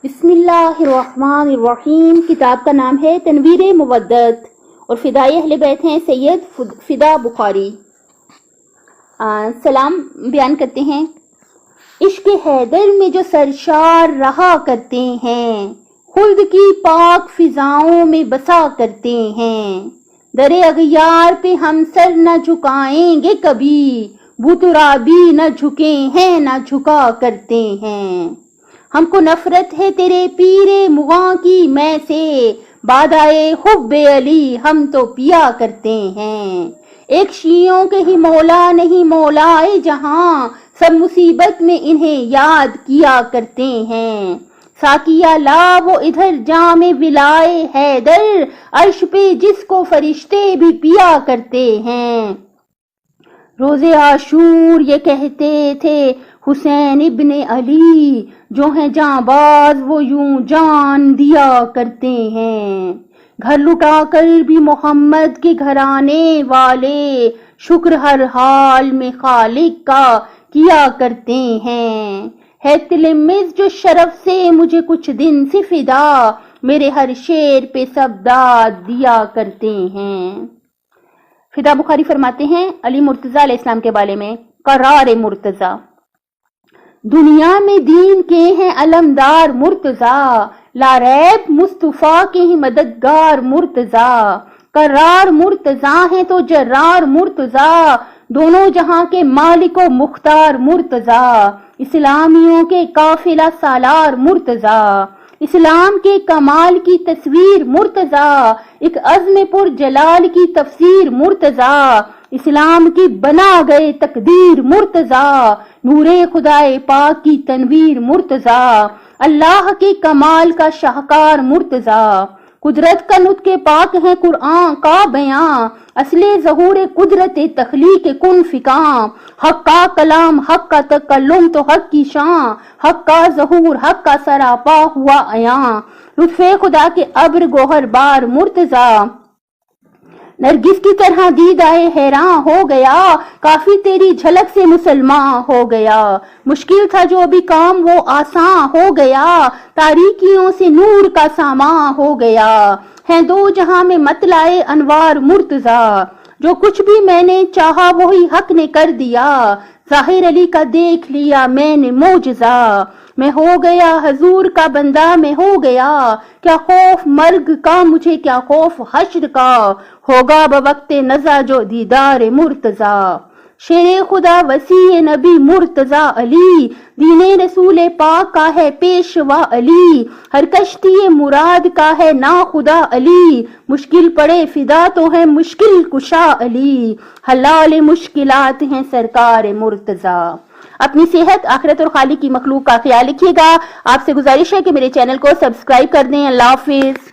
بسم اللہ الرحمن الرحیم۔ کتاب کا نام ہے تنویر مودت اور فدائی اہل بیت ہیں سید فدا بخاری۔ سلام بیان کرتے ہیں۔ عشق حیدر میں جو سرشار رہا کرتے ہیں، خلد کی پاک فضاؤں میں بسا کرتے ہیں۔ در اغیار پہ ہم سر نہ جھکائیں گے کبھی، بترابی نہ جھکے ہیں نہ جھکا کرتے ہیں۔ ہم کو نفرت ہے تیرے پیر مغاں کی میں سے، بادائے حب علی ہم تو پیا کرتے ہیں۔ ایک شیعوں کے ہی مولا نہیں مولائے جہاں، سب مصیبت میں انہیں یاد کیا کرتے ہیں۔ ساقیہ لا وہ ادھر جام ولائے حیدر، عرش پہ جس کو فرشتے بھی پیا کرتے ہیں۔ روز عاشور یہ کہتے تھے حسین ابن علی، جو ہیں جاں باز وہ یوں جان دیا کرتے ہیں۔ گھر لٹا کر بھی محمد کے گھرانے والے، شکر ہر حال میں خالق کا کیا کرتے ہیں۔ ہے تلمذ جو شرف سے مجھے کچھ دن سے فدا، میرے ہر شعر پہ سب داد دیا کرتے ہیں۔ فدا بخاری فرماتے ہیں علی مرتضیٰ علیہ السلام کے بارے میں، قرار مرتضیٰ، دنیا میں دین کے ہیں علمدار مرتضیٰ، لا ریب مصطفیٰ کے ہی مددگار مرتضیٰ۔ قرار مرتضیٰ ہیں تو جرار مرتضیٰ، دونوں جہاں کے مالک و مختار مرتضیٰ۔ اسلامیوں کے قافلہ سالار مرتضیٰ، اسلام کے کمال کی تصویر مرتضیٰ، ایک عزم پر جلال کی تفسیر مرتضیٰ، اسلام کی بنا گئے تقدیر مرتضیٰ، نور خدائے پاک کی تنویر مرتضیٰ، اللہ کے کمال کا شاہکار مرتضیٰ۔ قدرت کا نطق پاک ہے قرآن کا بیان، اصل ظہور قدرت تخلیق کن فکاں۔ حق کا کلام حق کا تکلم تو حق کی شان، حق کا ظہور حق کا سراپا ہوا عیاں۔ لطف خدا کے ابر گوہر بار مرتضیٰ، نرگس کی طرح دید آئے حیران ہو گیا، کافی تیری جھلک سے مسلمان ہو گیا۔ مشکل تھا جو بھی کام وہ آساں ہو گیا، تاریکیوں سے نور کا سامان ہو گیا۔ ہیں دو جہاں میں مطلع انوار مرتضیٰ، جو کچھ بھی میں نے چاہا وہی حق نے کر دیا۔ ظاہر علی کا دیکھ لیا میں نے معجزہ، میں ہو گیا حضور کا بندہ میں ہو گیا۔ کیا خوف مرگ کا مجھے کیا خوف حشر کا، ہوگا بوقت نزا جو دیدار مرتضیٰ۔ شیر خدا وسیع نبی مرتضیٰ علی، دین رسول پاک کا ہے پیشوا علی، ہر کشتی مراد کا ہے نا خدا علی، مشکل پڑے فدا تو ہے مشکل کشا علی، حلال مشکلات ہیں سرکار مرتضیٰ۔ اپنی صحت، آخرت اور خالق کی مخلوق کا خیال رکھیے گا۔ آپ سے گزارش ہے کہ میرے چینل کو سبسکرائب کر دیں۔ اللہ حافظ۔